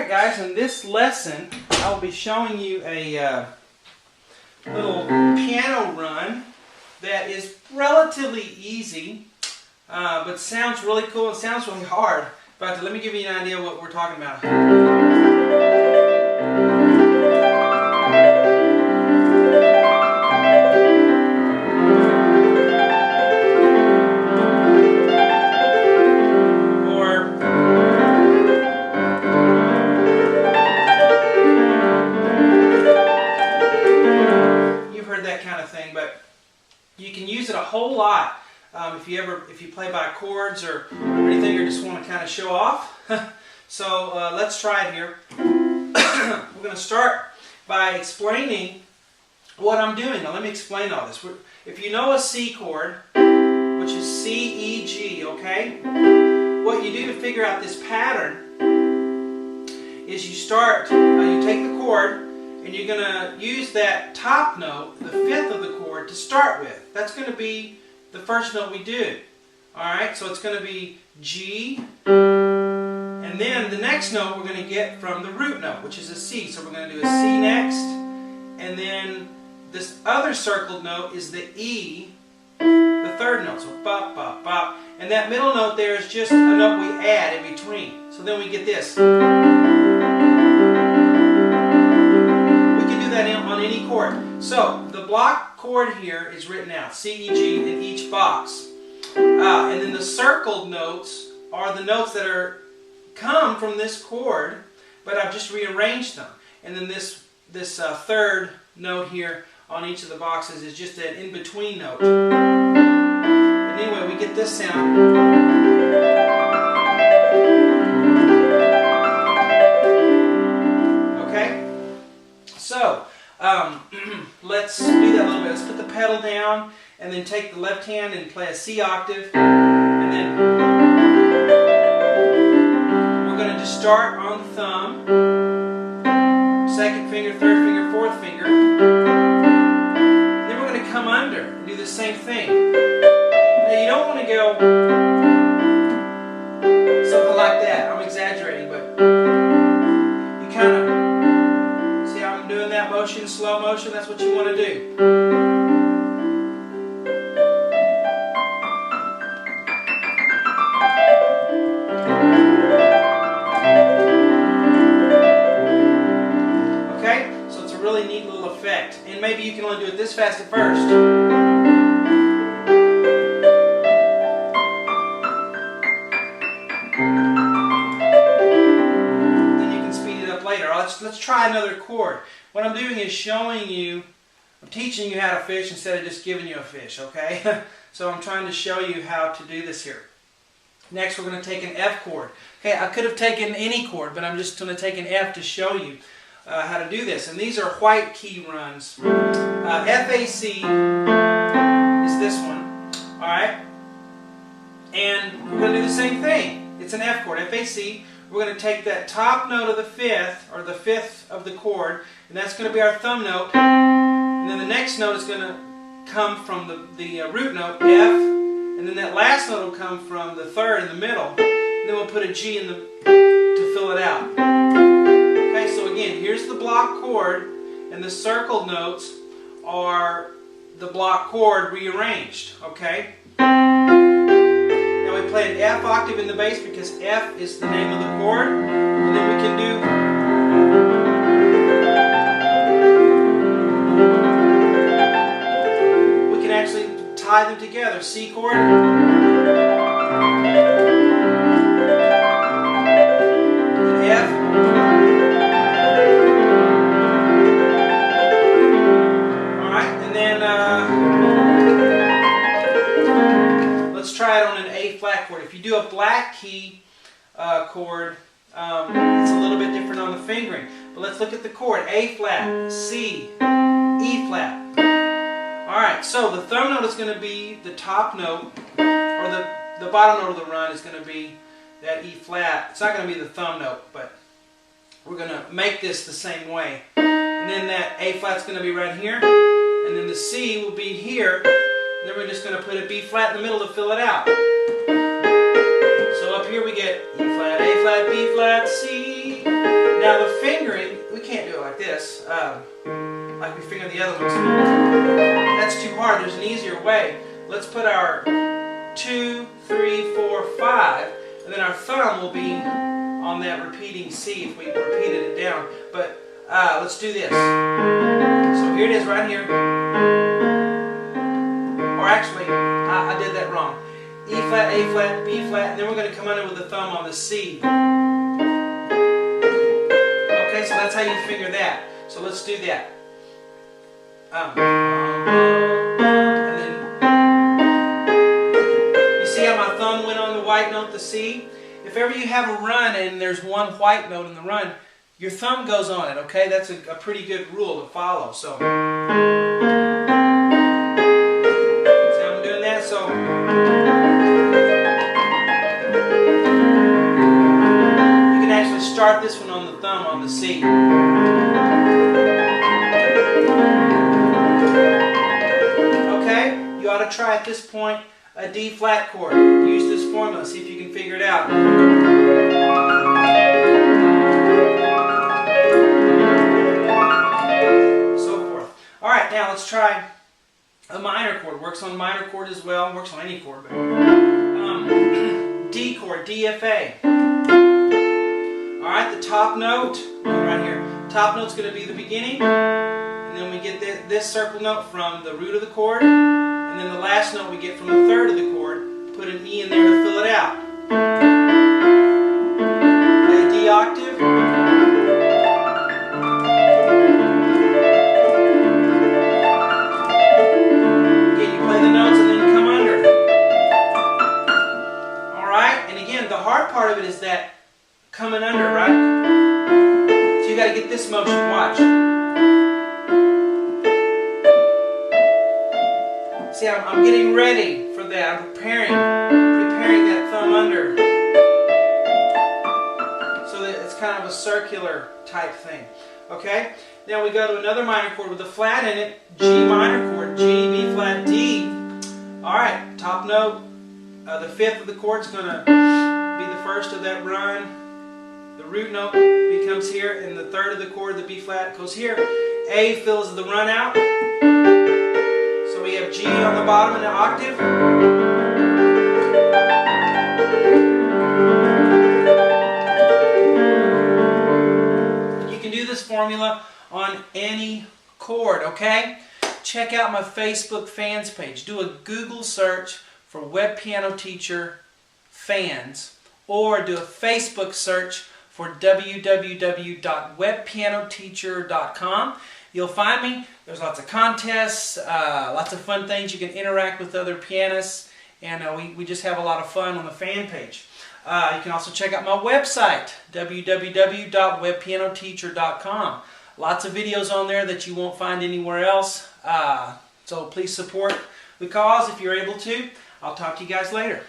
Alright guys, in this lesson I will be showing you a little piano run that is relatively easy, but sounds really cool. It sounds really hard, but let me give you an idea of what we're talking about. But you can use it a whole lot if you play by chords or anything, or just want to kind of show off. So let's try it here. We're going to start by explaining what I'm doing. Now let me explain all this. If you know a C chord, which is C, E, G, okay? What you do to figure out this pattern is you take the chord, and you're going to use that top note, the fifth of the chord, to start with. That's going to be the first note we do. Alright, so it's going to be G, and then the next note we're going to get from the root note, which is a C. So we're going to do a C next, and then this other circled note is the E, the third note. So bop, bop, bop. And that middle note there is just a note we add in between. So then we get this. On any chord. So the block chord here is written out, C, E, G, in each box. And then the circled notes are the notes that come from this chord, but I've just rearranged them. And then this third note here on each of the boxes is just an in-between note. But anyway, we get this sound. So, let's do that a little bit. Let's put the pedal down and then take the left hand and play a C octave. And then we're going to just start on the thumb, second finger, third finger, fourth finger. And then we're going to come under and do the same thing. Now you don't want to go something like that. I'm exaggerating, but you kind of doing that motion, slow motion, that's what you want to do. Okay, so it's a really neat little effect. And maybe you can only do it this fast at first. Let's try another chord. What I'm doing is I'm teaching you how to fish instead of just giving you a fish, okay? So I'm trying to show you how to do this here. Next we're going to take an F chord. Okay, I could have taken any chord, but I'm just going to take an F to show you how to do this. And these are white key runs. F, A, C is this one, alright? And we're going to do the same thing. It's an F chord, F, A, C. We're going to take that top note of the fifth, or the fifth of the chord, and that's going to be our thumb note. And then the next note is going to come from the root note, F, and then that last note will come from the third in the middle. And then we'll put a G in to fill it out. Okay, so again, here's the block chord, and the circled notes are the block chord rearranged. Okay. We play an F octave in the bass because F is the name of the chord, and then we can actually tie them together. C chord, F, alright, and then let's try it on an A flat chord. If you do a black key chord, it's a little bit different on the fingering. But let's look at the chord. A flat, C, E flat. Alright, so the thumb note is going to be the top note, or the bottom note of the run is going to be that E flat. It's not going to be the thumb note, but we're going to make this the same way. And then that A flat is going to be right here, and then the C will be here. Then we're just going to put a B flat in the middle to fill it out. So up here we get E flat, A flat, B flat, C. Now the fingering, we can't do it like this, like we finger the other ones. That's too hard. There's an easier way. Let's put our 2, 3, 4, 5, and then our thumb will be on that repeating C if we repeated it down. But let's do this. So here it is right here. Or actually, I did that wrong. E flat, A flat, B flat, and then we're going to come under with the thumb on the C. Okay, so that's how you finger that. So let's do that. And then, you see how my thumb went on the white note, the C? If ever you have a run and there's one white note in the run, your thumb goes on it, okay? That's a pretty good rule to follow. So, see how I'm doing that? So, you can actually start this one on the thumb on the C. Okay? You ought to try at this point a D flat chord. Use this formula, see if you can figure it out. So forth. Alright, now let's try a minor chord. Works on minor chord as well. Works on any chord. But, D chord, D, F, A. Alright, the top note, right here. Top note's going to be the beginning. And then we get this circle note from the root of the chord. And then the last note we get from a third of the chord. Put an E in there to fill it out. Play a D octave. Again, you play the notes and then you come under. Alright, and again, the hard part of it is that coming under, right? So you got to get this motion, watch. See, I'm getting ready for that. I'm preparing that thumb under. So that it's kind of a circular type thing. Okay? Now we go to another minor chord with a flat in it. G minor chord. G, B flat, D. Alright, top note. The fifth of the chord is going to be the first of that run. The root note becomes here, and the third of the chord, the B flat, goes here. A fills the run out. So we have G on the bottom in an octave. You can do this formula on any chord, okay? Check out my Facebook fans page. Do a Google search for Web Piano Teacher fans, or do a Facebook search for www.webpianoteacher.com. You'll find me. There's lots of contests, lots of fun things. You can interact with other pianists, and we just have a lot of fun on the fan page. You can also check out my website, www.webpianoteacher.com. Lots of videos on there that you won't find anywhere else. So please support the cause if you're able to. I'll talk to you guys later.